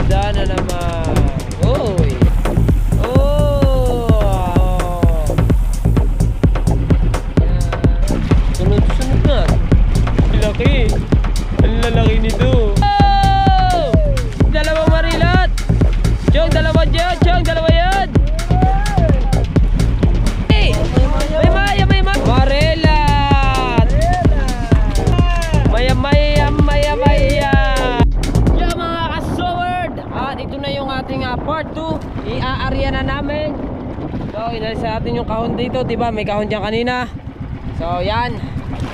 isda na naman. Uy. Oh. Sunod-sunod na. Laki. Ang lalaki nito. Oh! Dalawang marilat. Chong, dalawa dyan. Chong, dalawa yan. Hey! May maya. Marilat. Maya. Yo mga ka-sword. At ito na yung ating part 2. I-aarya na namin. So inalis natin yung kahon dito. Diba may kahon dyan kanina. So yan.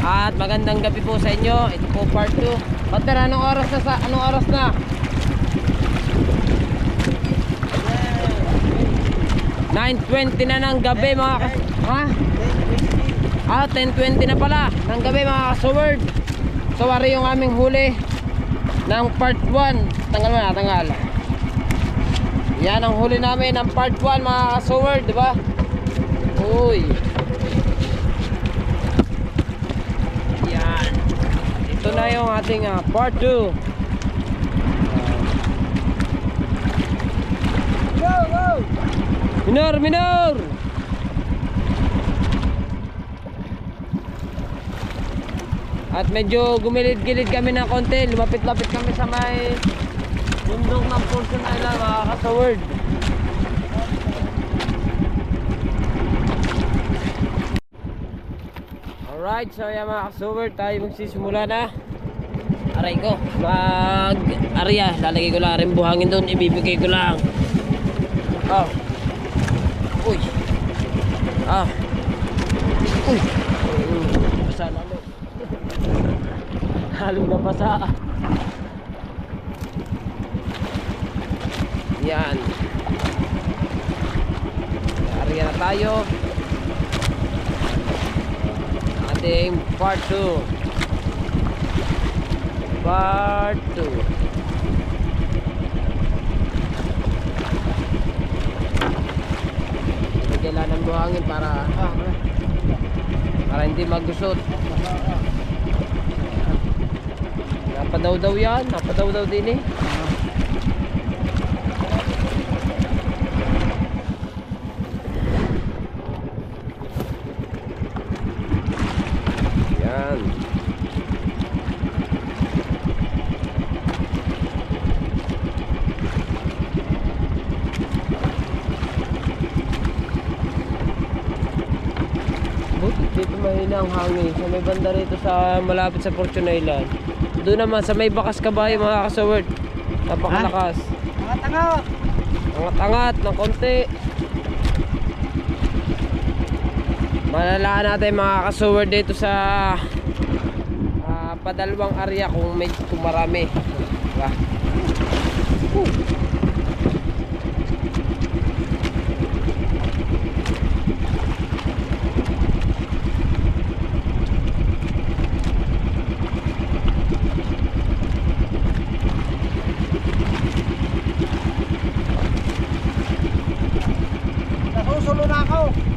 At magandang gabi po sa inyo. Ito po part 2. Pater, anong oras na? 9:20 na ng gabi mga ha? 10:20 na pala ng gabi mga ka-sword. So wari yung aming huli ng part 1. Tanggal. Yan ang huli namin ng part 1 mga ka-sword, diba? Uy. Yan. Ito na yung ating part 2. Go! Minor! At medyo gumilid-gilid kami ng konti. Lumapit-lapit kami sa may bundok ng Fortune Island mga ka-sword. Alright, so yan mga ka-sword, tayo magsisimula na. Aray ko, mag-arya. Lalagay ko lang rin buhangin doon, ibibigay ko lang. Oh. Uy. Uy. Basa lalo. Halong nabasa. Yan. Arya na tayo. Ating part 2. Kailangan ng buhangin para hindi magusot. Napadaw yan. Napadaw din eh. Yan. Dito mahina ang hangin. Sa may banda rito sa malapit sa Fortune Island. Doon naman sa may bakas kabayo mga ka-sword. Napakalakas. Angat ng konti. Malalaan natin mga ka-sword dito sa padalawang area kung marami. Diba?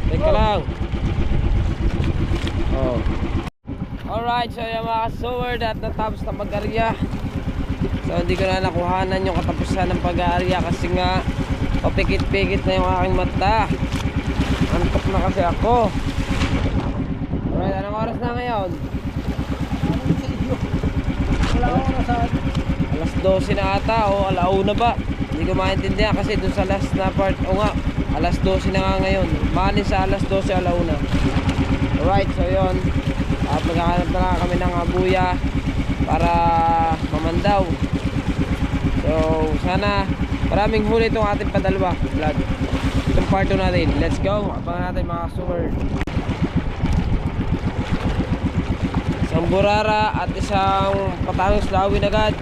Teka lang. Oh. Alright, so yung mga sword at natapos na mag-arya. So hindi ko na nakuhanan yung katapusan ng pag-aarya kasi nga papikit-pikit na yung aking mata. Antok na kasi ako. Alright, anong oras na ngayon? Alas 12 na ata o alauna ba? Hindi ko maintindihan kasi dun sa last na part. O nga, alas 12 na nga ngayon. Mali sa alas 12 alauna. Alright, so yun. Maghahanap na lang kami ng abuya para mamandaw. So sana maraming huli itong ating padalwa vlog. Itong part 2 natin. Let's go. Abangan natin mga sword. Isang burara at isang patangos lawin agad.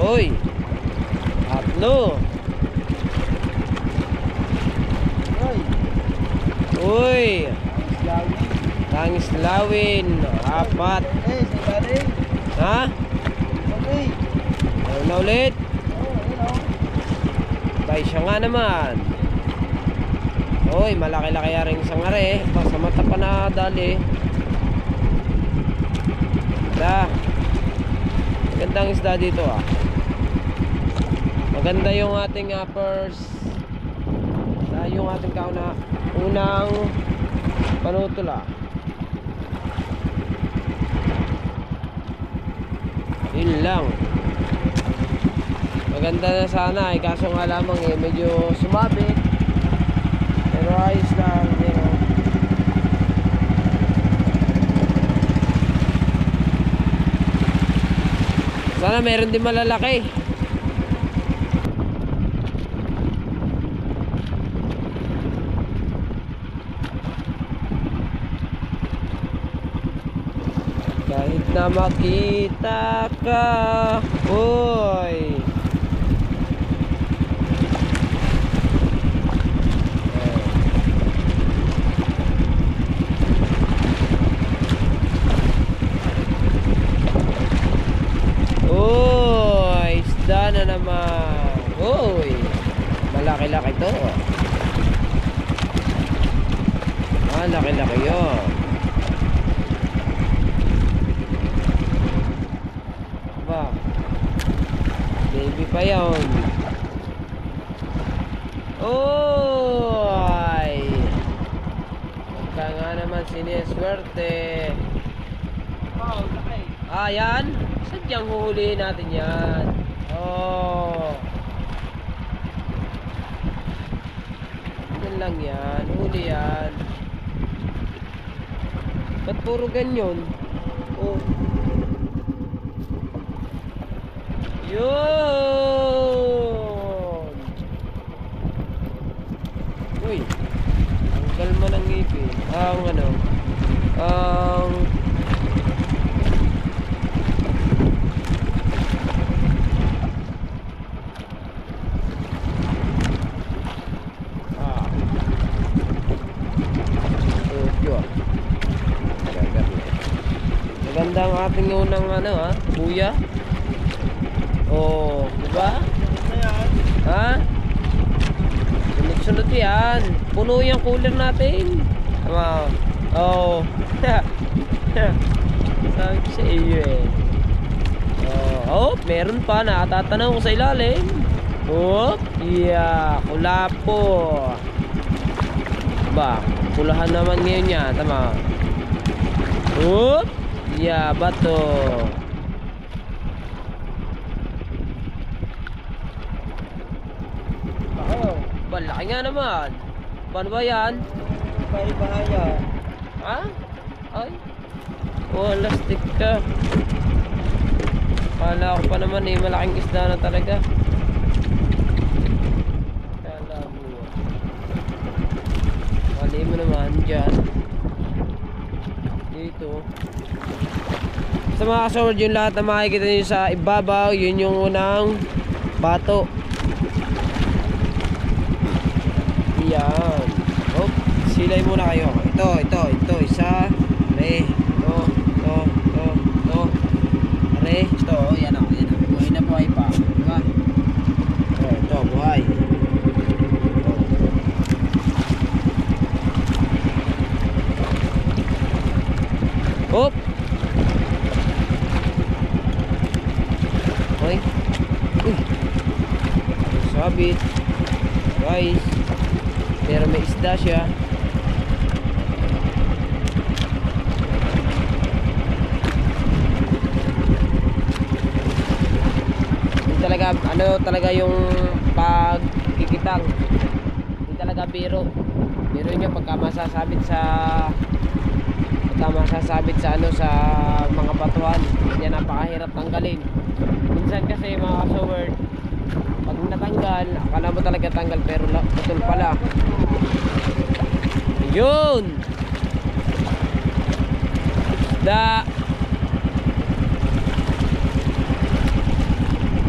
Uy. Tatlo. Uy. Tangis lawin. 4. Ha? Ayaw na ulit. Bay siya nga naman. Uy, malaki-laki rin isang are. Sa mata pa na dali. magandang isda dito ah. Maganda yung ating first yung ating unang panutol ah. Yun lang. Maganda na sana eh, kaso nga lamang eh medyo sumabit. Pero ayos lang, you know. Sana meron din malalaki. Kahit na makita ka, uy. Uy, isda na naman. Uy, malaki-laki to. Laki-laki yun. Baby pa yun. Oy, baka nga naman siniswerte. Wow, laki. Yan. Sadyang huhulihin natin yan. Oh, yan lang yan. Huli yan. Ba't puro ganyan? Oh, yun. Uy, ang kalma ng ngipin. Maganda ang ating unang kuya. Oh, diba? Ha? Sunod-sunod yan. Puno yung cooler natin. Tama. Oh. Sabi ko sa iyo eh. Oh, meron pa na tatanaw ko sa ilalim. Oh, yeah, kulapo. Ba, kulahan naman ngayon yan. Tama. Oh, yeah, bato. Laki nga naman. Paano ba yan? Bahaya. Ha? Ay. Oh, lastik ka. Kala ko pa naman eh, malaking isda na talaga. Kala mo. Kali mo naman dyan. Dito. Sa mga kasaward, yung lahat na makikita nyo sa ibabaw, yun yung unang bato. Yan. Oh, silay muna kayo. Ito, isa. Are. Ito. Are. Ito, yan o. Buhay na buhay pa. Diba? Ito, buhay. Hop. Okay. Sabit. Guys. Pero may isda siya. Hindi talaga, talaga yung pagkikitang. Hindi talaga biro. Biro nyo pagka masasabit sa sa mga batuhan. Yan napakahirap tanggalin. Minsan kasi mga kasaward, pag natanggal, akala mo talaga tanggal pero putol pala. Yun. Isda.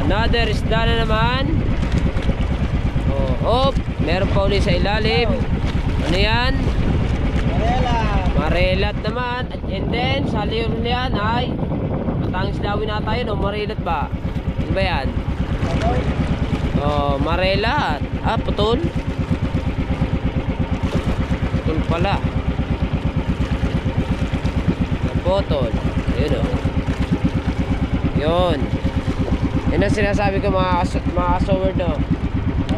Another isda na naman. Oh, meron pa uli sa ilalim. Ano yan? Marelat naman. And then sa liyon yan ay matangis lawin na tayo, no? Marelat ba? Ano ba yan? Oh, marelat. Putol. Putol pala. Putol. Yun o. Yun. Yun ang sinasabi ko mga sword, no.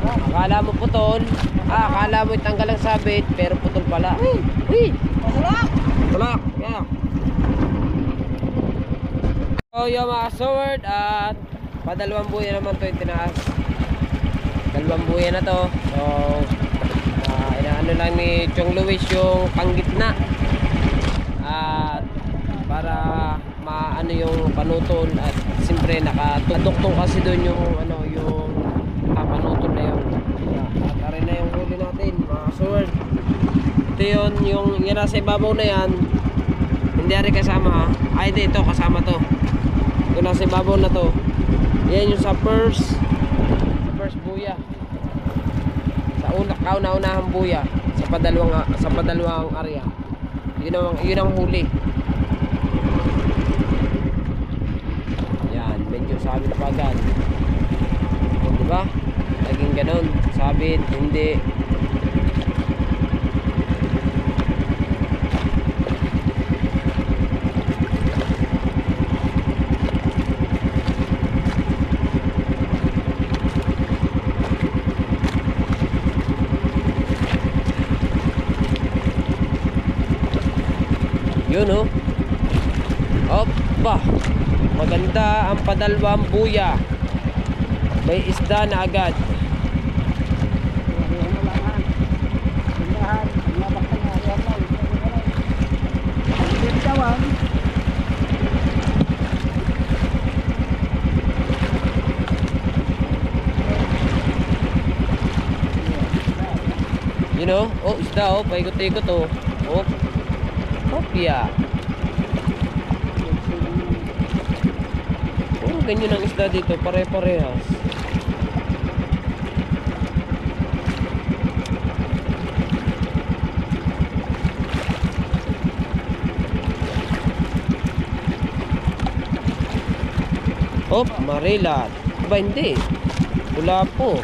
Akala mo putol, akala mo itanggal ang sabit, pero putol pala. Uy! Masarap! Tulak! Yeah. So yung mga sword at padalawang buya naman to yung tinaas. Dalawang buya na to. So inaano lang ni Chong Luis yung panggitna. At para maano yung panutol at siyempre nakatuktong kasi doon yung ano yung panutol na yun. At arin na yung huli natin mga sword. Ito yun yung yan nasa ibabaw na yan. Hindi rin kasama ha. Ay hindi, ito kasama to. Yung nasa ibabaw na to. Yan yung sa first buya. Sa kauna-unahang buya sa padalawang area. Yun ang huli. Yan, medyo sabit pa agad. Di ba? Naging ganun. Sabit, hindi. Yun oh. Opa. Maganda ang padalawang buya. May isda na agad. You know, oh isda oh, paikot-ikot oh. Oh. Kopya. Oh, ganyan ang isda dito, pare-parehas. Oh, marilat. Ba hindi? Wala po.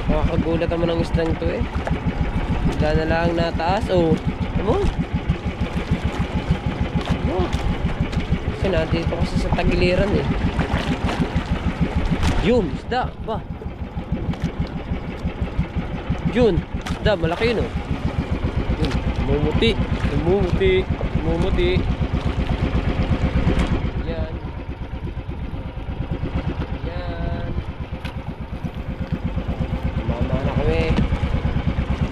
Nakakagulat naman ang isdang to eh. Bigla na lang nataas. Oh, ano? Ano? Kasi nandito kasi sa tagiliran eh. Yun, isda. Ba? Yun, isda. Malaki yun oh. Yun, mumuti. Mumuti. Mumuti. Yan. Yan. Mamana kami.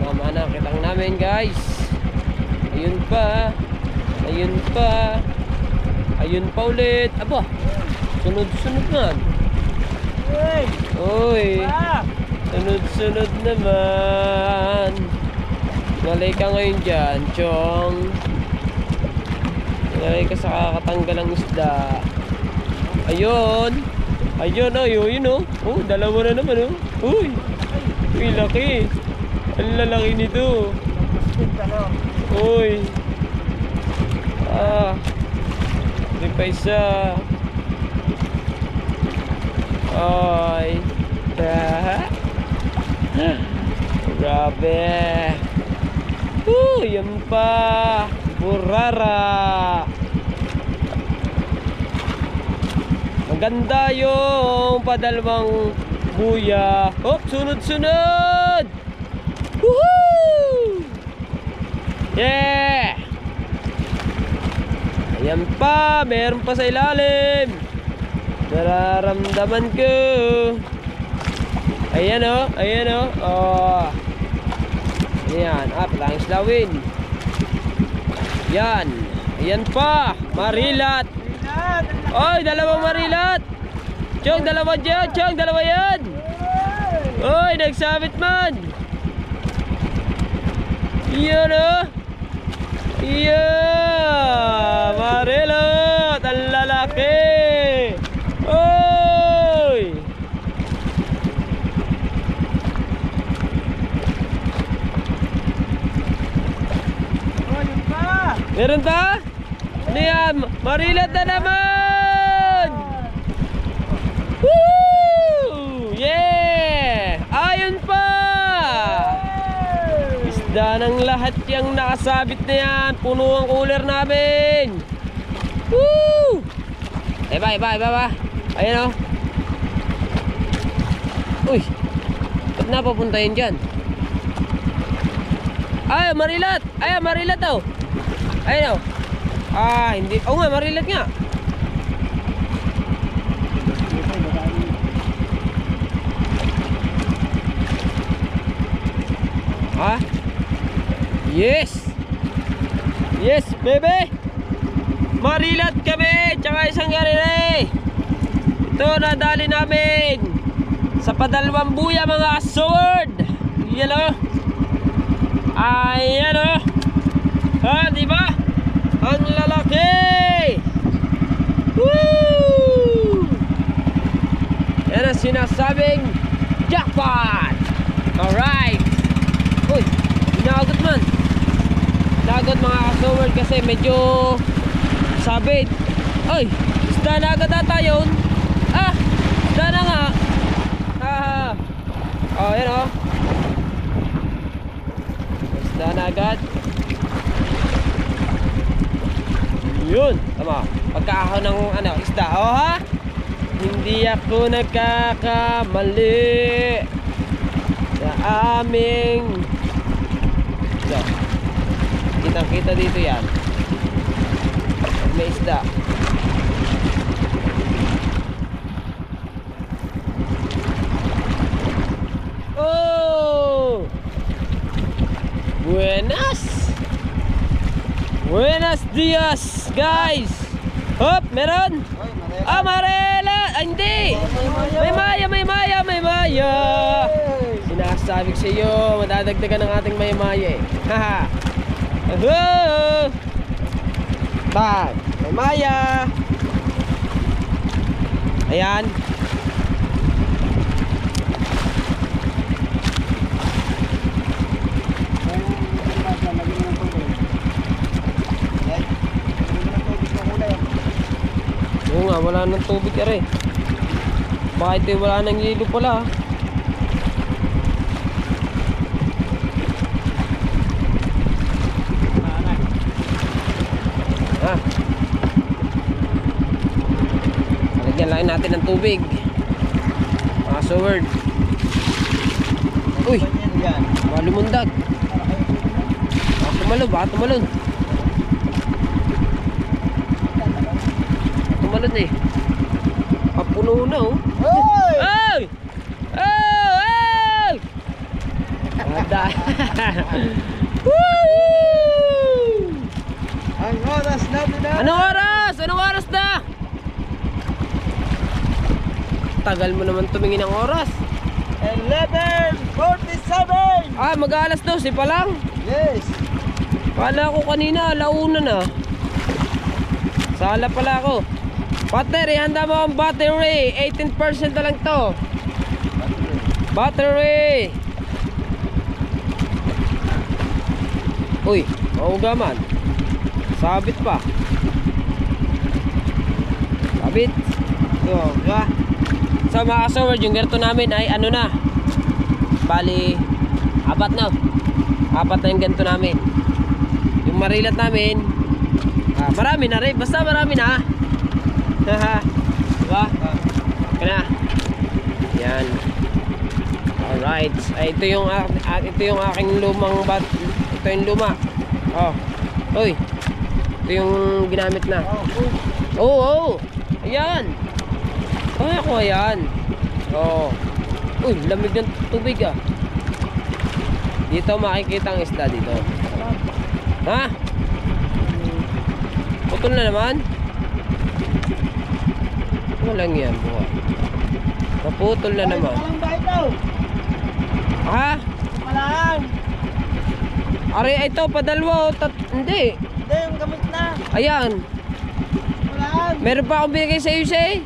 Mamana kitang namin guys. Ayun pa. Ayun pa. Ayun pa ulit. Aba. Sunod-sunod man. Hey! Oy. Ah! Sunod-sunod naman. Ngalay ka ngayon dyan, Chong. Ngalay ka sa kakatanggal ng isda. Ayun. Ayun, ayun, oh. Oh, dalawa na naman, oh. Uy. Uy, laki. Ang lalaki nito. Uy. Ah. Hindi pa isa. Ay. Grabe. Yan pa. Burara. Maganda yung padalawang buya. Hop, sunod-sunod. Woohoo! Yeah! Ayan pa, meron pa sa ilalim. Nararamdaman ko. Ayan oh, ayan oh. Oh. Ayan, lang islawin. Yan. Ayan pa, marilat. Oy, dalawang marilat. Chong, dalawa dyan. Chong, dalawa yan. Oy, nagsabit man. Iyan oh. Iya, marilat. Ang lalaki. Oy. Meron pa? Ano yan? Marilat na naman! Woo! Yeah! Ayun pa! isda ng lahat yung nakasabit na yan. Puno ang cooler namin. Woo! Iba. Ayan o. Uy, ba't napapunta yun dyan? Ay, marilat. Ay, marilat daw. Ayan o. Ah, hindi. Oo nga, marilat nga. Ha? Yes! Yes, baby! Marilat kami! Tsaka isang garere! Ito, nadali namin! Sa Padalawang Buya, mga sword! Yan o! Ayan o! Ha, diba? Ang lalaki! Woo! Yan ang sinasabing jackpot! Alright! Uy, inagot man. Inagot mga ka-sword kasi medyo sabit. Uy, isda na agad ata yun. Ah, isda na nga. Oh, yan o. Isda na agad. Yun, tama. Pagkaahaw ng isda. Oh ha? Hindi ako nagkakamali sa aming kitang-kita dito yan. May isda. Oh! Buenas dias, guys. Hop, meron? Ah, marela. Ay, hindi. May maya. Sinasabi ko sa iyo, madadagdagan ng ating may maya eh. Haha. Bag, may maya. Ayan. Oo nga, wala nang tubig ka rin. Baka ito wala nang yelo pala. Ah. Lagyan lang natin ng tubig. Mga sword. Uy, malumundag. Baka tumalon. Tumalon eh. Papuno na oh. Ay! Ay! Ada. Woo! Ang oras na pinag... Anong oras na? Tagal mo naman tumingin ng oras. 11:47. Ah, mag-aalas 12 pa lang. Yes. Kala ko kanina, alauna na. Sala pala ako. Battery, handa mo ang battery. 18% na lang to. Battery. Uy, maugaman. Sabit pa. Sabit. Diba? So mga ka-sword, yung gerto namin ay ano na. Bali, 4 na. 4 na yung ganito namin. Yung marilat namin, marami na rin. Basta marami na. Haha. Diba? Okay na. Yan. Alright. Ito yung aking lumang bat. Ito yung luma. Oh. Uy. Ito yung ginamit na. Oo. Ayan. Kaya ko ayan. Oo. Uy, lamig ng tubig ah. Dito makikita ang isda dito. Ha? Putol na naman. Walang yan buha. Naputol na naman. Walang ba ito? Ha? Walang. Ari, ito padalwa. Hindi. Hindi, yung gamit na. Ayan. Walang. Meron pa akong binigay sa iyo siya eh.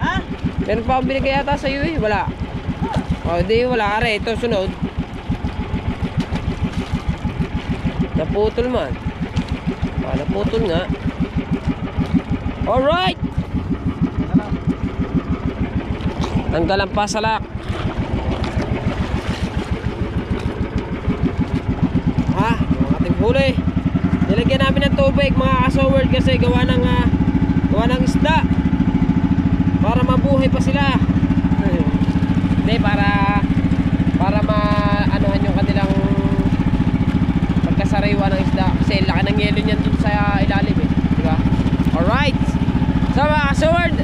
Ha? Meron pa akong binigay yata sa iyo eh. Wala. O, di wala. Ari, ito sunod. Naputol man. Naputol nga. Alright. Tanggal ang pasalak. huli. Nilagyan namin ng tubig mga ka-soward kasi gawa ng isda. Para mabuhay pa sila. Hindi, para maanuhan yung kanilang pagkasariwa ng isda. Kasi laki ng yelo niyan dun sa ilalim eh. Diba? Alright. So mga ka-soward,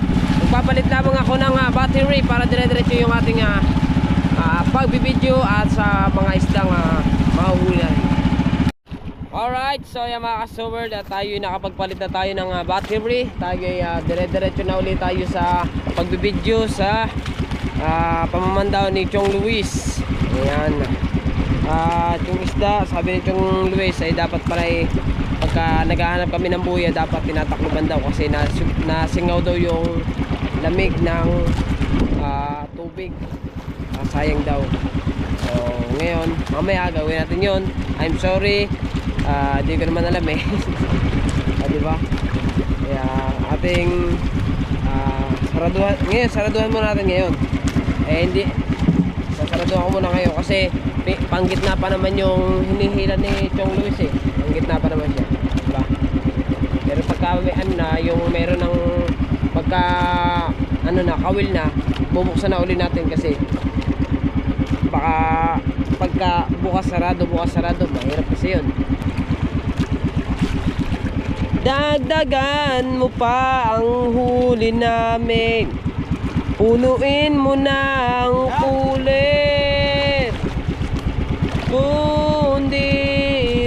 magpapalit lamang ako ng battery para dire-diretso yung ating pagbibideo at sa mga isdang mahuhuli natin. Alright, so yan mga ka-soward, tayo nakapagpalit na tayo ng battery. Tayo dire-diretso na ulit tayo sa pagbibideo sa pamamandaw ni Chong Luis. Ayan. At yung isda, sabi ni Chong Luis ay dapat pala pagka naghahanap kami ng buya, dapat tinatakluban daw kasi nasingaw daw yung lamig ng tubig. Sayang daw. So ngayon, mamaya gawin natin yun. I'm sorry, hindi ko naman alam eh. Diba? Kaya ating saraduhan muna natin ngayon. Hindi, sasaraduhan ko muna ngayon kasi panggitna pa naman yung hinihila ni Chong Luis eh. Panggitna pa naman siya, diba? Pero pagka yung meron ng pagka kawil na, bubuksan na uli natin kasi baka pagka bukas sarado, mahirap kasi yun. Dagdagan mo pa ang huli namin, punuin mo na ang kulit, kundi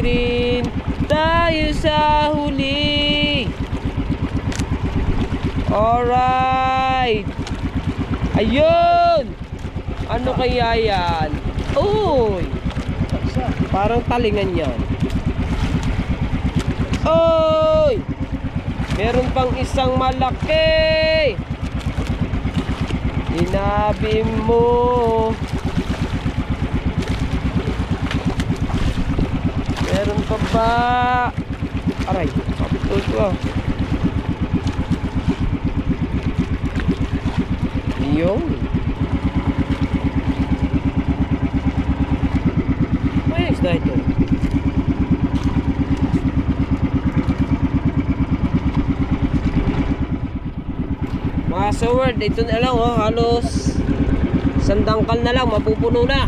rin tayo sa huli. Alright. Ayun. Ano kaya yan? Uy, parang talingan yan. Uy, meron pang isang malaki. Inabi mo. Meron pa ba? Aray, kapitol ko. Yung may isda ito. Mga soward, ito na lang oh, halos sandangkal na lang, mapupuno na.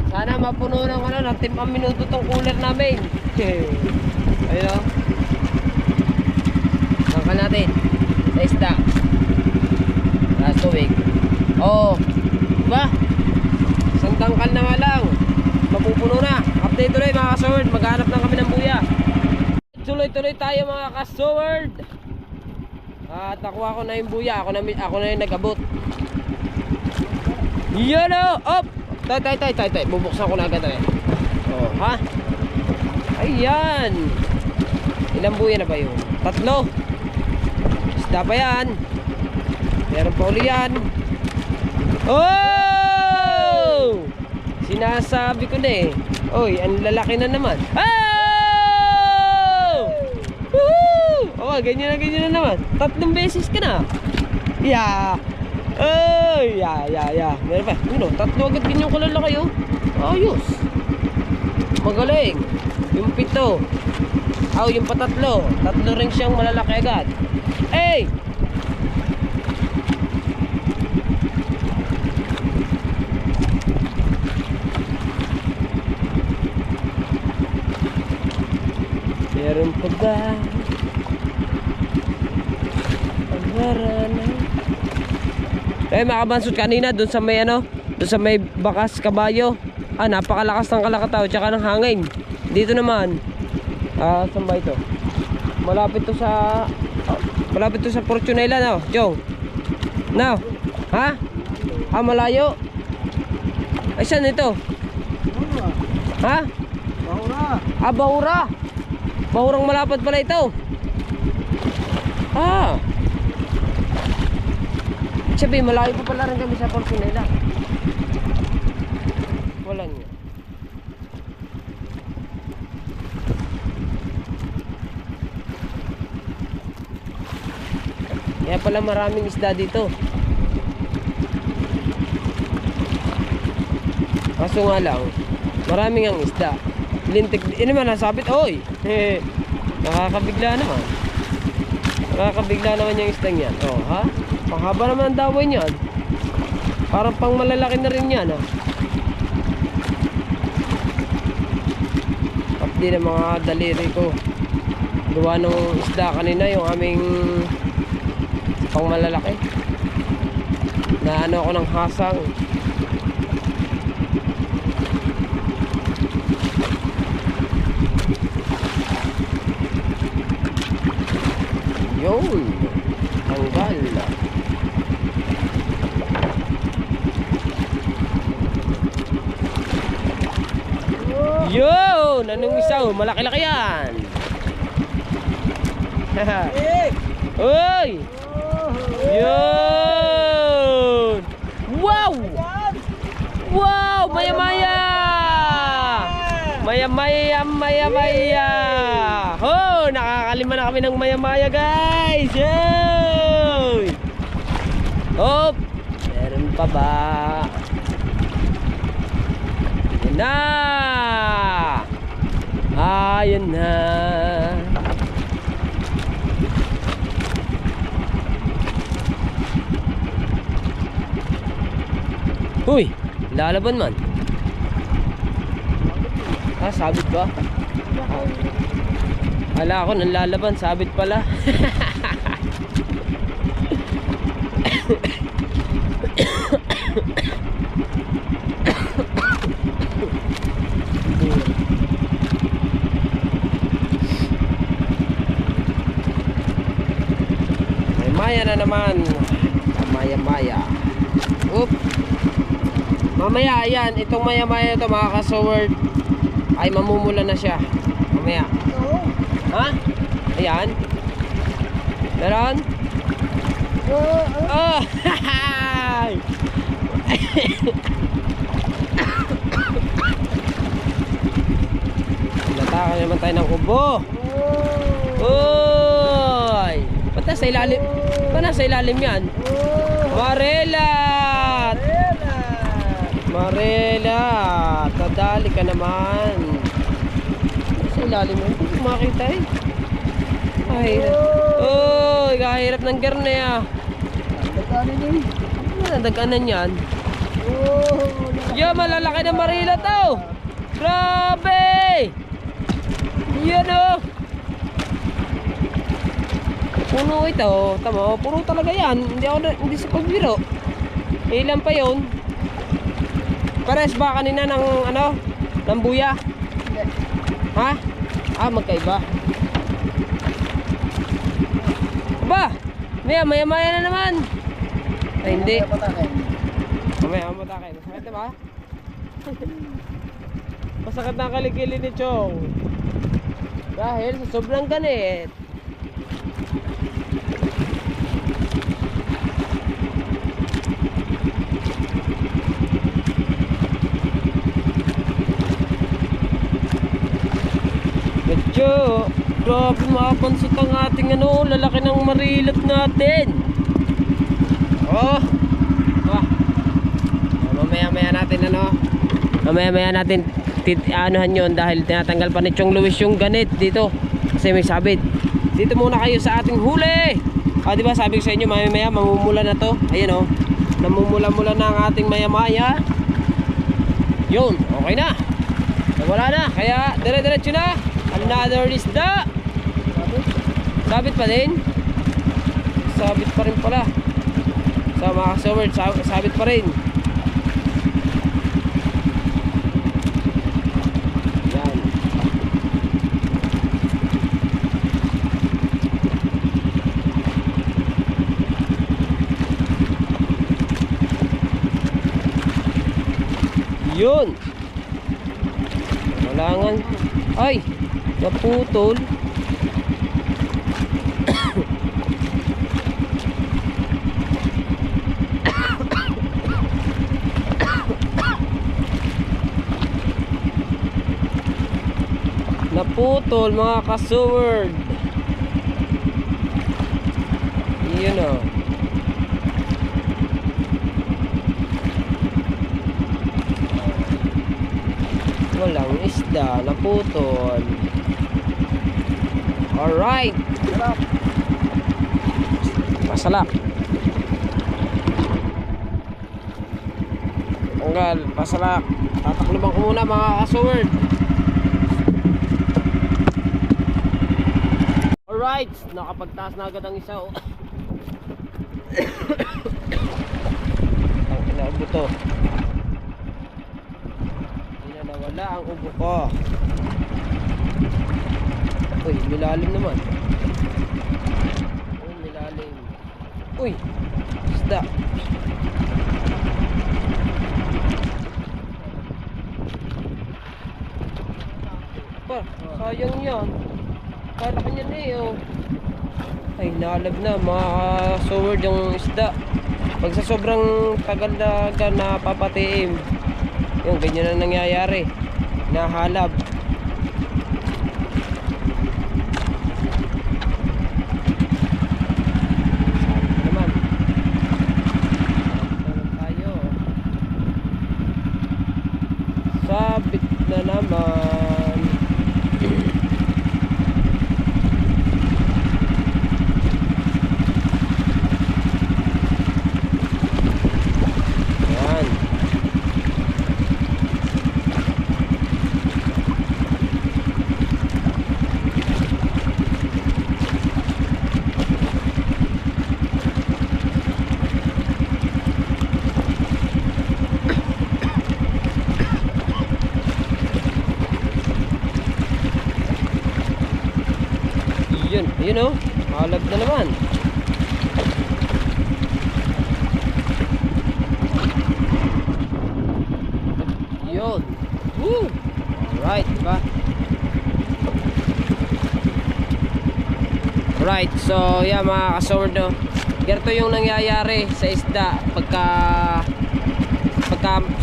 Sana mapuno ng ng 5 minuto tong cooler namin. Ayun o. Sangkal natin sa isda. Sa tubig. Oh, diba? Sandangkal na nga lang, mapupuno na. Update tuloy mga ka-soward, maghanap lang kami ng buya. Tuloy-tuloy tayo mga ka-soward. At nakuha ko na yung buya. Ako na yung nag-abot. Yan o! Op! Tay. Bubuksan ko na agad eh. Oh, ha? Ayan. Ilang buya na ba yun? 3. Isda pa yan. Meron pa uli yan. Oh! Sinasabi ko na eh. Oy, ang lalaki na naman. Oh! Woohoo! Oh, ganyan na naman. 3 beses ka na. Yeah. Ay, yeah. Meron pa. Ano, 3 agad ganyan kalalaki oh. Ayos. Magaling. Yung 7. Yung pa 3. 3 rin siyang malalaki agad. Hey! Meron pa ba? Pagharana. Mga kabansot, kanina doon sa may doon sa may bakas kabayo. Napakalakas ng kalakataw tsaka ng hangin. Dito naman, saan ba ito? Malapit to sa Fortunela no, Jong. Now, ha? Malayo. Ay, saan ito? Ha? Bahura. Bahura. Bahurang malapad pala ito. Sabi, malayo pa pala rin kami sa Fortunela. Wala niya. Kaya pala maraming isda dito. Kaso nga lang, maraming ang isda. Lintik, naman nasabit, oy! Nakakabigla naman. Nakakabigla naman yung isdang yan. Oh, ha? Panghaba naman ang daway niyan. Parang pang malalaki na rin yan, ha? Kapdi ng mga daliri ko. Gawa ng isda kanina, yung aming pang malalaki. Na ano ako ng hasang. Yun, tanggal. Yun, anong isa? Malaki-laki yan. Uy! Yun! Wow! Wow! Maya-maya! Maya-maya! Oh, nakakalima na kami ng maya-maya, guys! Yay! Hop! Meron pa ba? Yan na! Ayan na! Uy! Lalaban man! Ah, sabit ba? Hala ako nang lalaban, sabit pala. May maya na naman. Maya-maya. Oop. Mamaya, ayan, itong maya-maya ito mga ka-sword ay mamumula na siya. Mamaya. Ha? Ayan. Meron? Oh! Nataka naman tayo ng ubo. Uy! Ba't nasa ilalim? Ba't nasa ilalim yan? Marelat! Marelat! Tadali ka naman. Nasa ilalim yan. Hindi ko makita eh. Ay, uy! Kahirap ng garne ah. Dagkanin eh. Ano na dagkanan yan? Yo, malalaki na marila to. Grabe! Yan oh. Puno ito. Tama, puro talaga yan. Hindi sa pagbiro. Ilan pa yun? Pares ba kanina ng ano? Ng buya? Ha? Ah, magkaiba. Ba? Maya-maya na naman. Ay, hindi. Mamaya matakin. Masakit na ba? Masakit na ang kalikili ni Chong. Dahil sa sobrang ganit. Medyo grabe mapansot ang ating ano, lalaki ng marilat natin. Oh. Mamaya-maya natin ano. Mamaya-maya natin anuhan yun dahil tinatanggal pa ni Chong Luis yung ganit dito. Kasi may sabit. Dito muna kayo sa ating huli. Ah, di ba sabi ko sa inyo mamaya mamumula na to. Ayan oh. Namumula-mula na ang ating maya-maya. Yun, okay na. Wala na, kaya dire-diretso na. Another isda. Sabit pa din. Sabit pa rin pala. Sa mga kasaward, sabit pa rin. Yan. Yun. Walangan. Ay, naputol. Naputol mga ka-sword. Yun o. Walang isda, naputol. Alright. Sarap. Pasalak. Tanggal, pasalak. Tatakluban ko muna mga kasword. Alright, nakapagtaas na agad ang isa. Ang kinaubo to. Hindi na nawala ang ubo ko. Uy, milalim naman. Uy, milalim. Uy, isda. Pa, sayang yan. Kalaki niya na eh, oh. Ay, nalab na mga sword yung isda. Pag sa sobrang tagal na papatiim, yung ganyan na nangyayari. Nahalab. Sabit na naman. Yan. Yun oh, halab na naman. Yun. Woo! Alright, diba? Alright, so yeah mga kasword, no? Ganito yung nangyayari sa isda pagka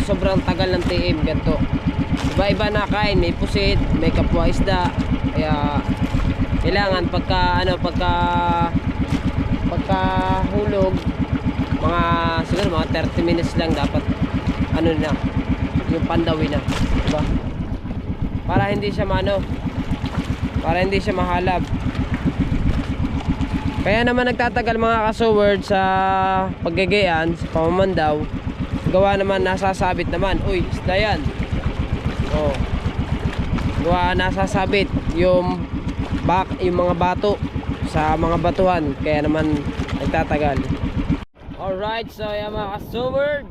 sobrang tagal ng tiim. Ganito. Iba-iba na kain, may pusit, may kapwa isda. Kaya kailangan pagka hulog mga siguro mga 30 minutes lang dapat ano na yung pandawi na, diba? Para hindi siya mahalab. Kaya naman nagtatagal mga kasword sa paggagayan, sa pamamandaw. Gawa naman nasasabit naman. Uy, isda yan. Oh. Gawa nasasabit yung mga bato sa mga batuhan, kaya naman nagtatagal. Alright, so yan mga kasword,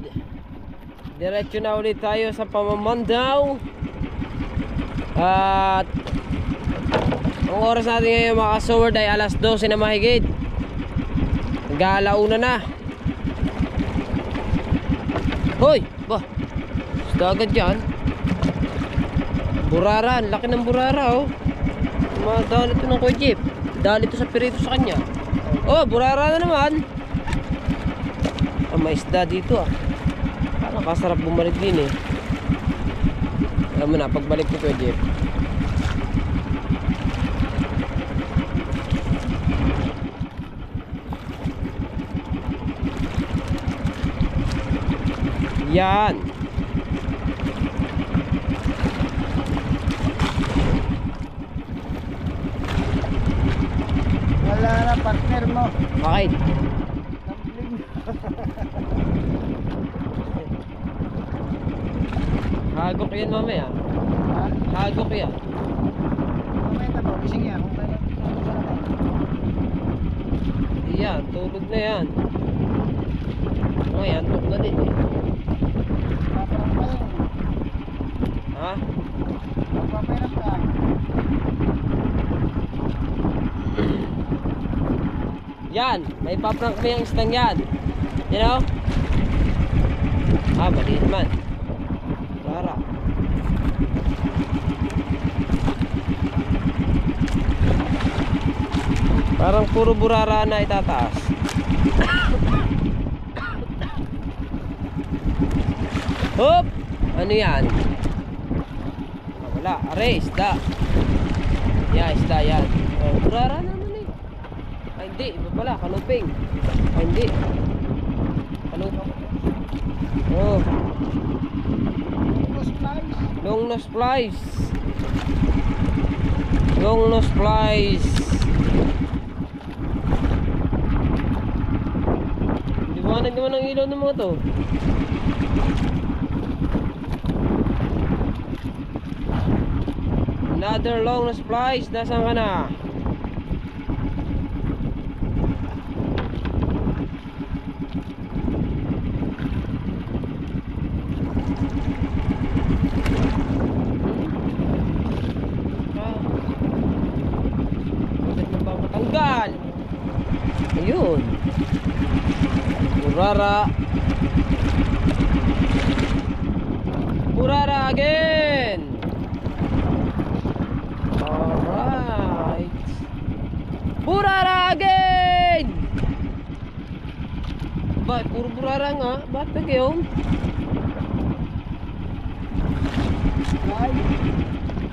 diretso na ulit tayo sa pamamandaw. At ang oras natin ngayon mga kasword ay alas 12 na mahigit. Nag-aalauna na. Hoy, ba, isda agad dyan. Burara, laki ng burara oh. Dali ito ng Kuya Jeep. Dali ito sa pirito sa kanya. Oh, burara na naman. May isda dito ah. Parang kasarap bumalik din eh. Alam mo na, pagbalik ko Kuya Jeep. Yan. Wala na partner mo. Bakit? Tumbling. Hagok yan mamaya. Ha? Hagok yan. Mamaya na po. Gising yan. Kung kailan. Yan, tulog na yan. O yan, tok na din eh. Paparang kayo. Ha? Papapairap ka. Yan, may paprank kami ang isdang yan. You know? Ah, mali naman. Clara. Parang puro burara na itataas. Hop! Ano yan? Ah, wala. Are, isda. Yeah, isda yan. Oh, burara naman eh. Ay, hindi. Iba pala. Kanuping. Ay, hindi. Kanuping. Oh. Ghost flies. Long nose flies. Long nose flies. Liwanag naman ang ilaw ng mga to. Another long nose flies. Nasaan ka na? Tanggal. Ayun. Burara. Burara again. Alright. Burara again. Ba, puro burara nga. Bakit yun?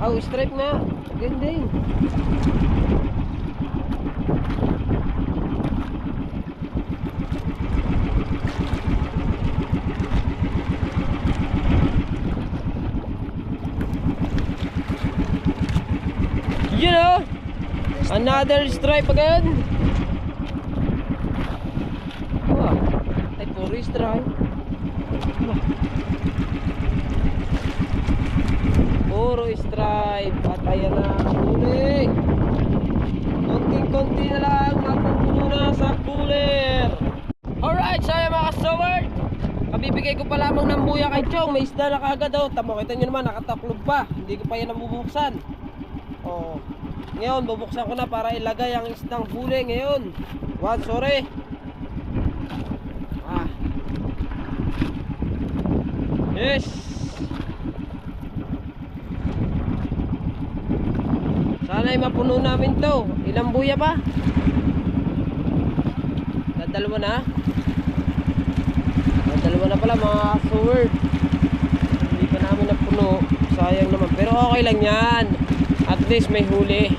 Oh, stripe nga. Ganding. You know, another stripe again. Wow, ay puro stripe. Puro stripe. At ayan na, huli. Konting-konti na lang, mapupuno na sa cooler. Alright, so ayan mga kasaward, kabibigay ko pa lamang ng buya kay Chong. May isda na kagad daw. Tamo, kita nyo naman, nakataklog pa. Hindi ko pa yan nabubuksan. Oh, ngayon bubuksan ko na para ilagay ang isdang huli ngayon. Sorry. Yes. Sana ay mapuno namin to. Ilang buya pa? Dadalawa na? Dadalawa na pala mga sword. Hindi pa namin napuno. Sayang naman. Pero okay lang yan. At least may huli.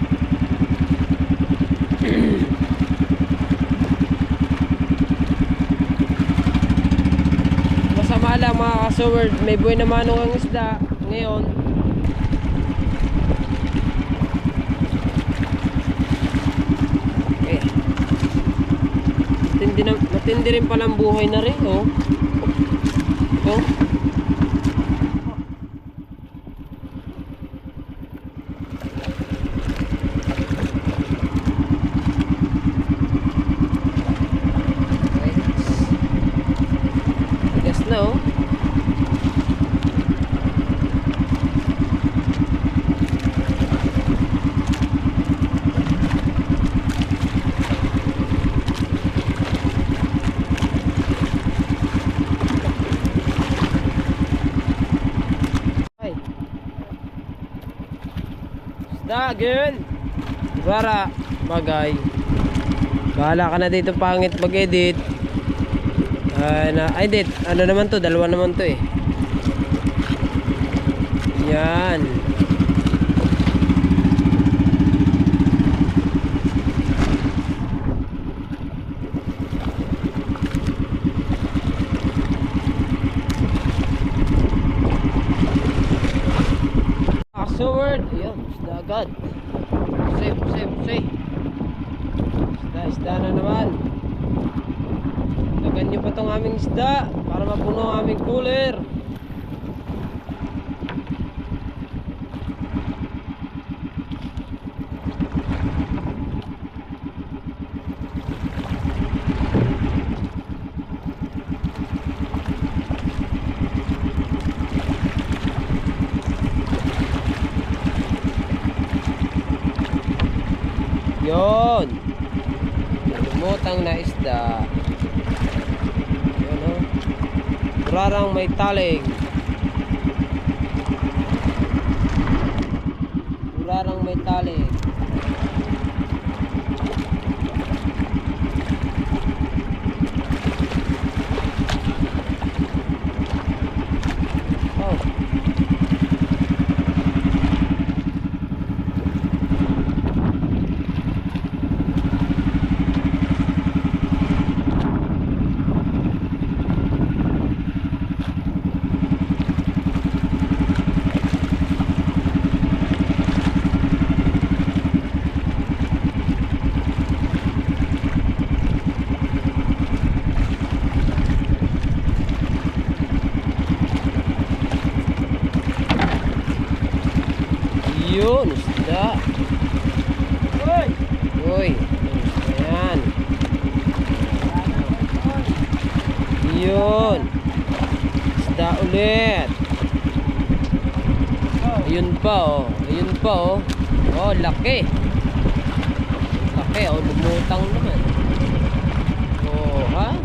Masama lang mga kasaward, may buhay na manong ang isda ngayon. Okay. Matindi rin palang buhay na rin, oh. Oh. No. Ay. Isda, girl. Para bagay. Bahala ka na dito pangit mag-edit. Ay, dit. Ano naman to? Dalawa naman to eh. Yan. Password. Ayan. Isda agad. Say. Isda na naman. Lagan nyo pa tong aming isda para mapuno ang aming cooler. Yon. Lumutang na isda. Burarang may taling. Burarang may taling. Oh. Yun, isda. Uy! Uy, ayan. Yun. Isda ulit. Ayun pa oh. Ayun pa oh. Oh, laki. Laki oh, lumutang naman. Oh, ha?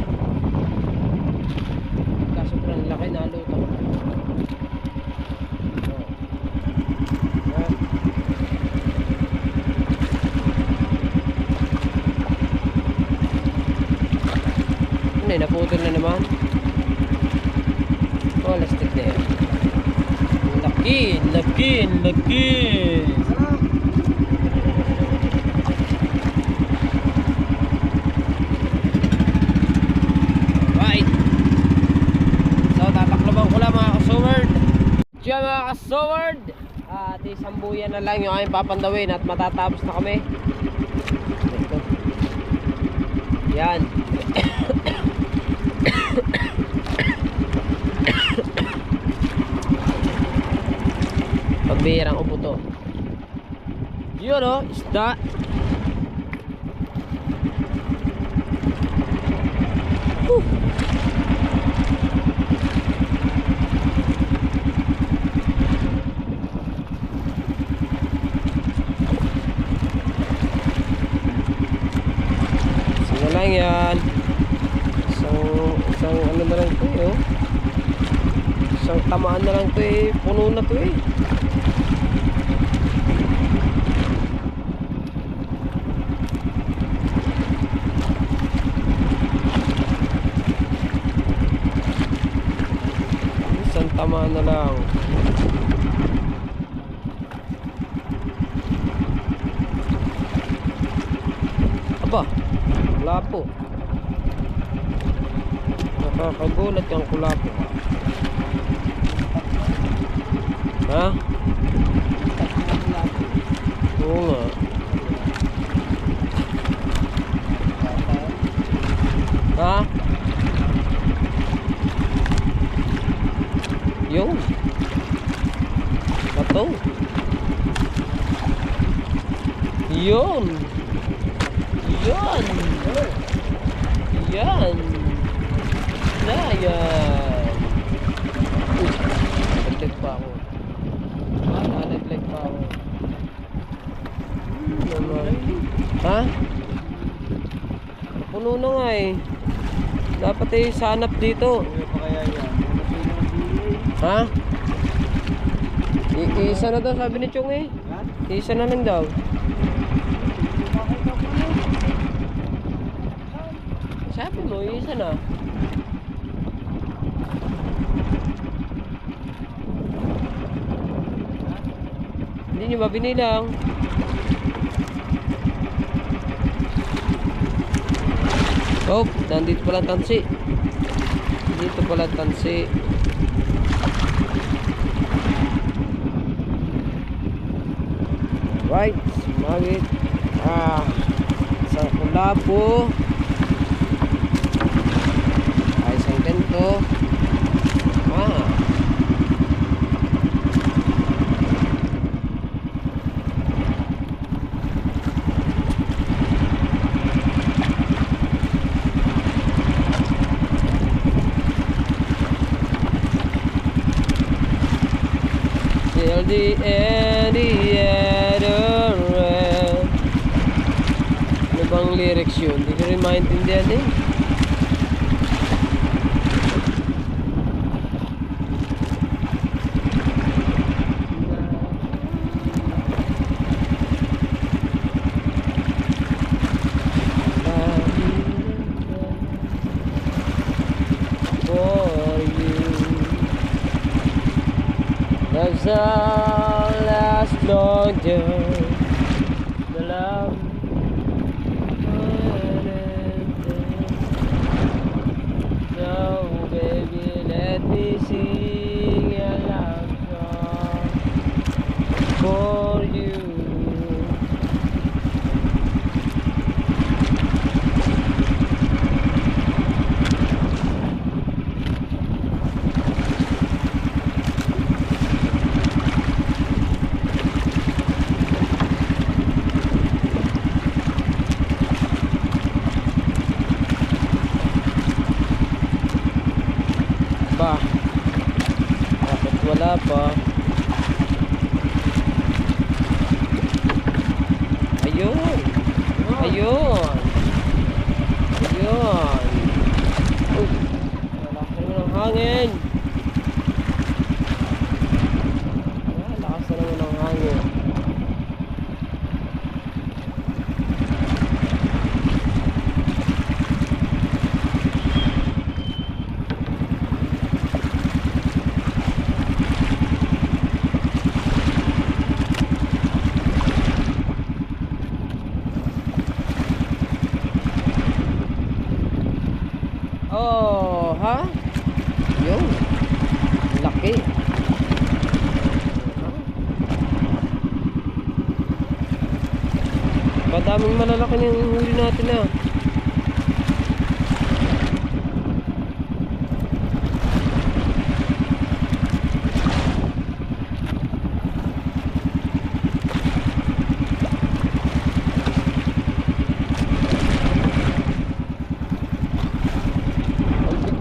Sobrang laki na lutang. Ano, naputol na naman. Oh, lastik na yun. Laki, laki, laki. Right. So, tatakloban ko lang mga kasoward. Diyan mga kasoward. At isang buyan na lang yung aming papandawin at matatapos na kami. Ito. Yan. Pambihirang upo to. Yun o, isda. Sige lang yan. Isang ano na lang to eh oh. Isang tamaan na lang to eh. Puno na to eh. Isang tamaan na lang. Aba, kulapo. Nakakagulat yung kulapo. Ha? Oo nga. Ha? Yun. Bato. Yun. Yan. Yan. Yan. Naglag pa ako. Naglag pa ako. Naman. Ha? Puno na nga eh. Dapat eh sanap dito. Ha? Isa na daw sabi ni Chong eh. Isa na lang daw. Sabi mo, isa na. Hindi nyo ba binilang? Oh, nandito pala ang tansi. Dito pala ang tansi. Right, sumagit. Sa kulapo. Ay, isang ganito. Till the end, ano bang lyrics yun? Hindi ko rin maintindihan eh. For you, love's all last longer. The love. So baby, let me sing a love song for you. Wala pa. Ayun. Ayun. Ayun. Lakas naman ng hangin. Lakas naman ng hangin. Oh, ha? Yun. Laki. Madaming malalaki na yung huli natin na.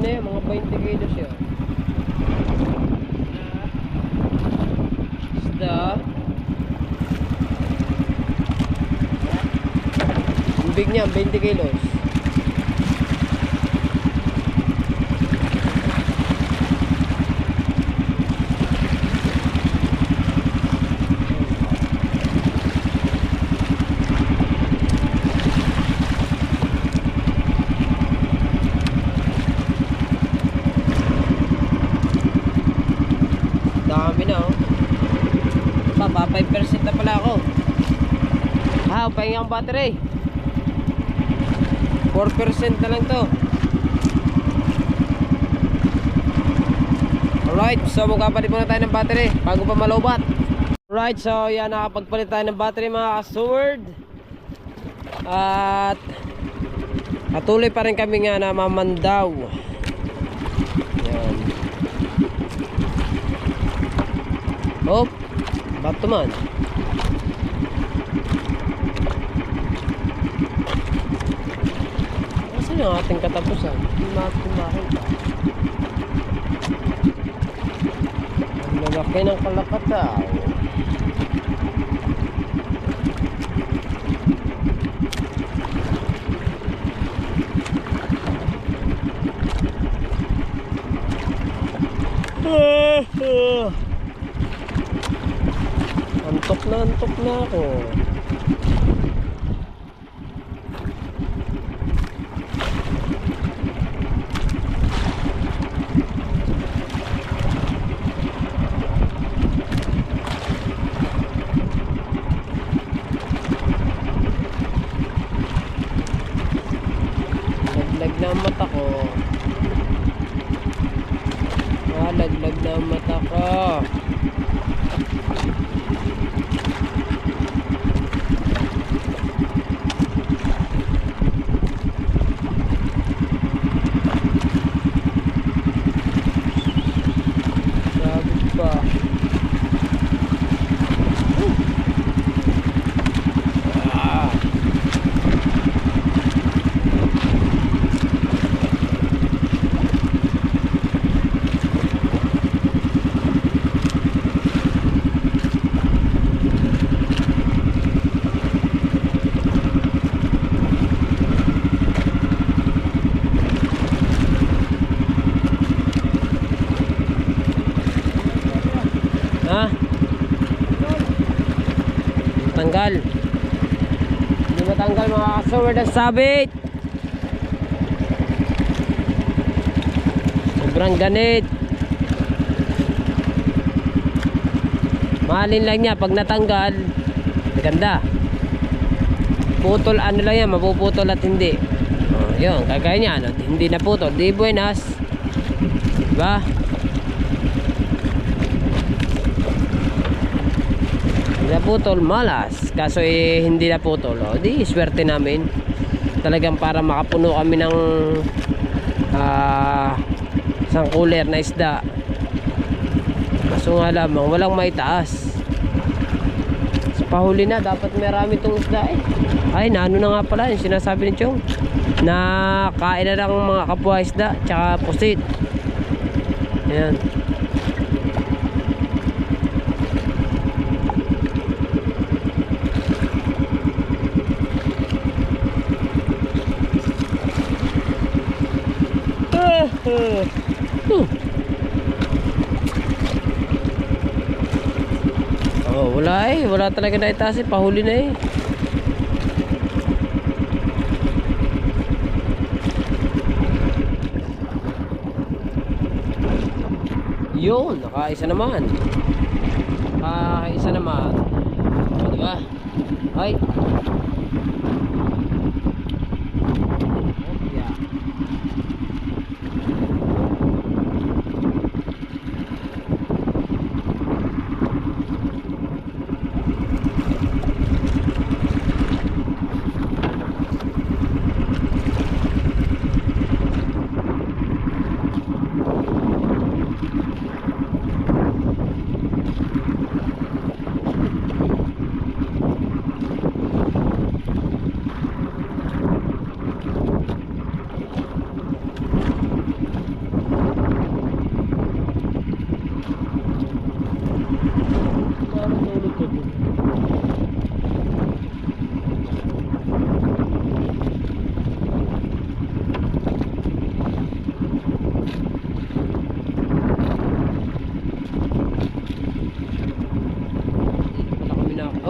Mga 20 kilos yun. Isda. Ang big niya, 20 kilos. Dami na oh. Pa 5% na pala ako. Pahinga ang battery. 4% na lang to. Alright, so magpapalit muna tayo ng battery bago pa malobat. Alright, so yan, nakapagpalit tayo ng battery mga ka-steward. At patuloy pa rin kami nga na mamandaw. Yan. Oh, bato man. Kasi yung ating katapusan, hindi natin makita. Ang lalaki ng kalakataw. Antok na ako. Laglag na ang mata ko. Laglag na ang mata ko. Ha? Tanggal. Hindi matanggal mga ka-steward ang sabit. Sobrang ganit. Mahalin lang niya pag natanggal. Maganda. Putol ano lang yan, mapuputol at hindi. Oh, yun, kagaya niya ano, hindi naputol, di buenas. Diba? Naputol, malas. Kaso hindi naputol. O, di swerte namin. Talagang para makapuno kami ng isang cooler na isda. Kaso nga lamang, walang maitaas. Sa pahuli na, dapat marami itong isda eh. Ay, naano na nga pala yung sinasabi ni Chong. Na kain na lang mga kapwa isda, tsaka pusit. Ayan. Wala talaga na itaas eh, pahuli na eh. Yun, nakaisa naman. Nakaisa naman. O, diba? Ay. Yeah.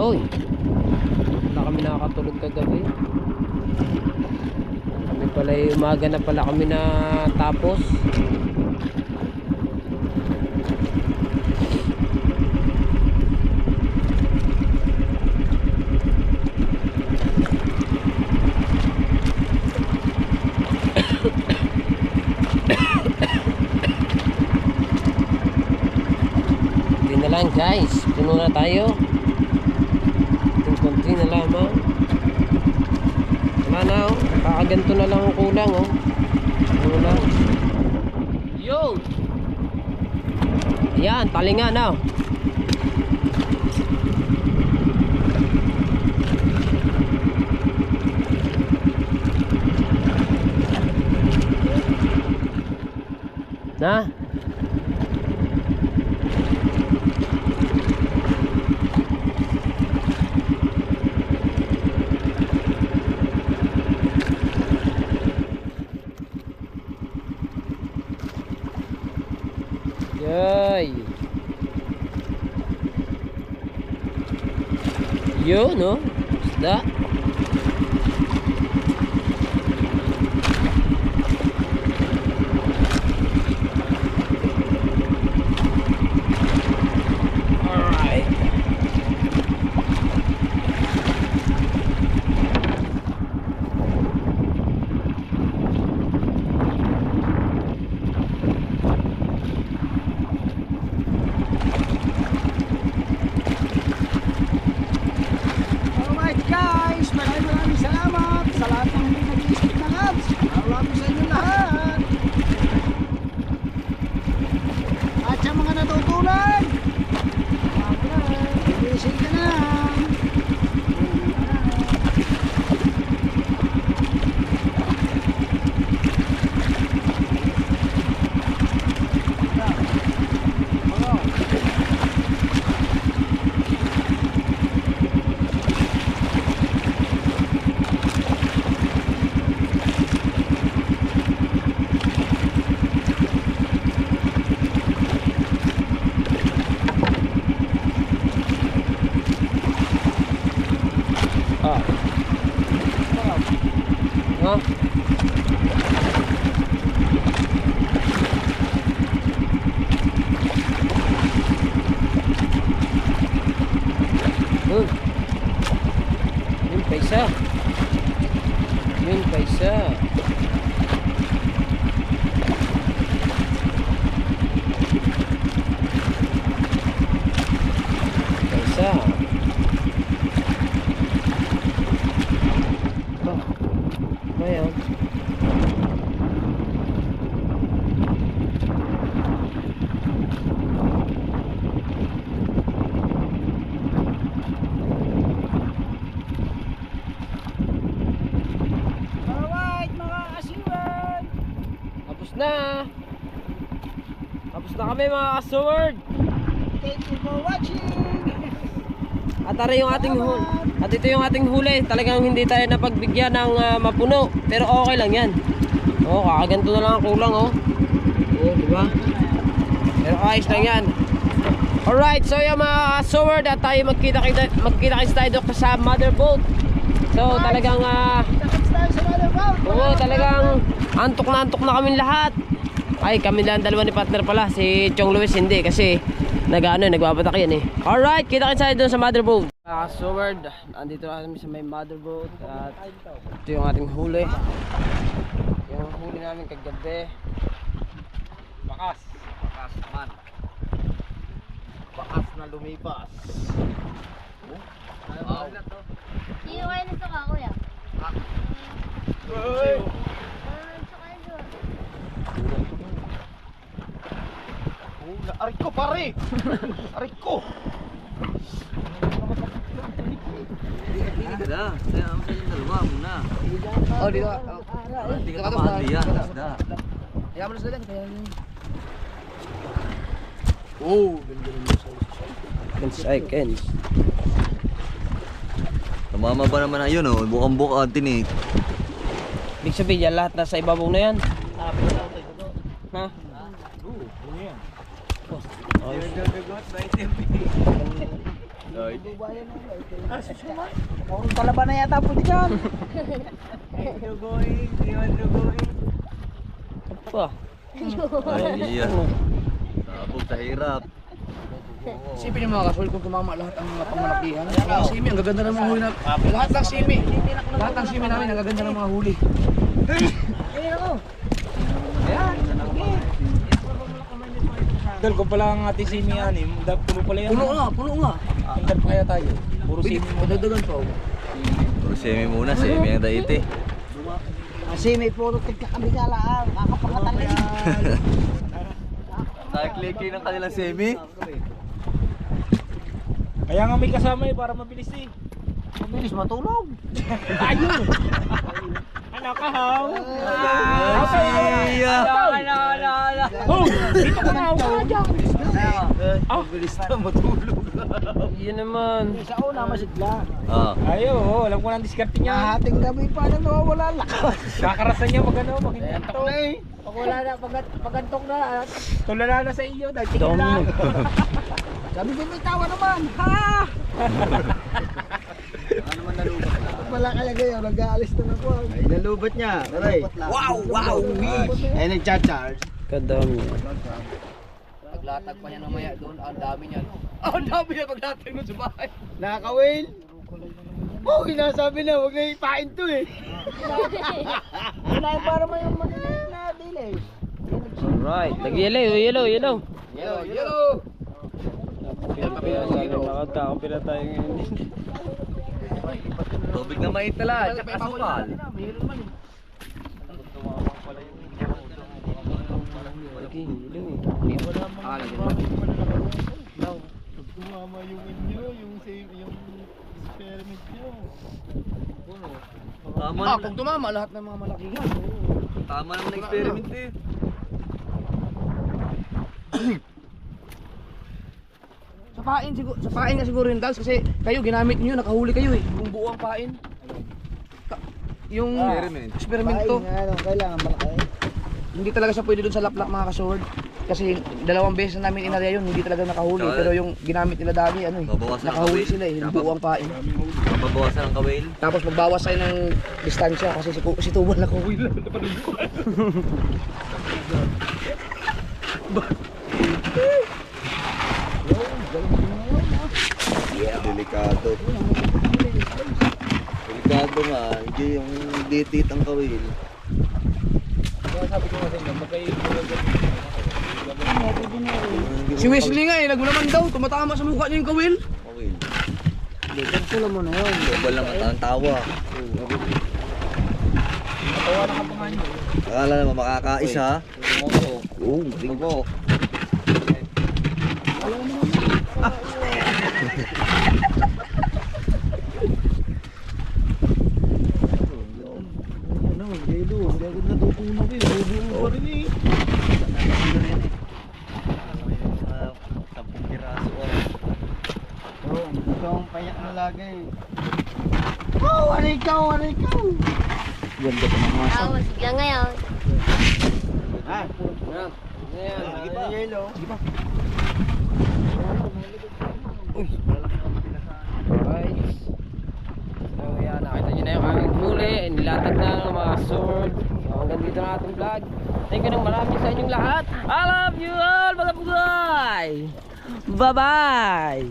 Oy, wala kami nakakatulog kagabi. Kami pala umaga na pala kami na tapos. Hindi na lang guys, puno na tayo. Konti na lamang. Wala na oh. Kakaganto na lang ang kulang oh. Ano lang. Yun. Ayan, talingan na oh. Na? Yay. Yun no? Isda. Alright. Alright guys, maraming salamat sa lahat ng hindi nag-i-skip ng ads. Maraming sa inyo lahat. At sa mga natutunan, i-visit ka na. Ha? Yun pa isa. Yun pa isa. Pa isa. Ayan. Alright mga kasiwan. Tapos na. Tapos na kami mga kasword. Thank you for watching. At ito yung ating huli. At ito yung ating huli. Talagang hindi tayo napagbigyan ng mapuno. Pero okay lang yan. Oh, kakaganto na lang ang kulang oh. Oh, di ba? Pero ayos lang yan. Alright, so yung mga sword at tayo magkita-kita tayo doon sa motherboat. So talagang Tapos tayo sa motherboard. oo, talagang antok na kaming lahat. Ay, kami lang dalawa ni partner pala. Si Chong Luis hindi kasi nagbabatak yan eh. Alright, kita-kita tayo doon sa motherboat. Sword, andito na kami sa may motherboat. At ito yung ating huli. Yung huli namin kagabi. Bakas man. Bakas na lumipas. Iiwain na ka, kuya. Uy! Aray ko pare! Aray ko! Oh, dito. Hindi ka tamahali yan. Isda. Kaya mo na sila kaya yun. Seconds. Tumama ba naman na yun oh, bukang-buka atin eh. Ibig sabihin yan, lahat nasa ibabaw na yan. Ha? Mukhang palaban na yata po dyan. Pa. Ay, iya. Sabog sa hirap. Isipin yung mga kasol kung tumama lahat ang mga pamalakihan. Ang simi, ang gaganda ng mga huli na. Lahat ng simi. Lahat ng simi namin, ang gaganda ng mga huli. Dal ko pala ang ating simi anim, puno pala yan. Puno nga. Hanggang pa kaya tayo. Puro simi mo. Padagdagan pa. Puro semi muna, semi ang daite. Ang simi, puro tigkakabigalaan. Kakapangataling. Nakliki ng kanilang semi. Kaya nga may kasama eh, para mabilis eh. Mabilis matulog. Ayun! Ano ka haw? Iya. Oh! Dito ka na haw! Mabilis na matulog. Yun naman. Sa una, masigla. Ah. Ayo, alam ko na ang diskarte niya. Hating gabi pa na nawawala lakas. Kakarasan niya magano, makinto. Pag wala na, pagantong na. Tulala na sa iyo, dahil tingin Dami. lang. Sabi din may tawa naman. Ha! Wala kaya gayon, nag-aalis na ako. Ay, nalubat niya. Aray. Wow! Ay, nagcha-charge. Kadami. Paglatag pa niya namaya doon, ang dami niyan. Ang dami niya paglatag mo sa bahay. Nakaka-whale. Oh, sinasabi na, huwag na ipain to eh. Wala para may yung maliit na delay. Alright, nag-yellow. Yellow. Nakakapira tayo ngayon. Tubig na mait tala, tsaka asukal. Tumama yung inyo, yung experiment nyo. Tama Ah, naman. kung tumama lahat ng mga malakihan. Tama naman ang experiment eh. Sa pain nga siguro yung Dals kasi kayo ginamit niyo, nakahuli kayo eh. Yung buong pain. Yung Experiment. experiment to. Ano, kailangan malaki. Hindi talaga siya pwede doon sa laplak mga kasword. Kasi 2 beses na namin inarya yun, hindi talaga nakahuli. Saka- Pero yung ginamit nila dati, ano eh, Babawasan ng nakahuli kawil. sila eh, yung buong pain. Mababawasan ang kawil. Tapos magbawas tayo ng distansya kasi si Tubal nakahuli lang. Delikado. Delikado nga, hindi yung ditit ang kawil. Si Wesley nga eh, nagulaman daw, tumatama sa mukha niya yung kawil. Kawil. Cancel mo na yun. Dobal lang ang tawa. Akala naman makakaisa. Oo, linggo. Sampung piraso Ito ang payak na lagay. Oh, ano ikaw? Ganda pa ng mga. Tapos bigla ngayon. Ha? Ayan. Sige pa. Yellow. Sige pa. Uy. Alright. So yan, nakita nyo na yung aming huli. Nilatag na ng mga sword. So hanggang dito na ating vlog. Thank you ng marami sa inyong lahat. I love you all mga buhay. Bye bye.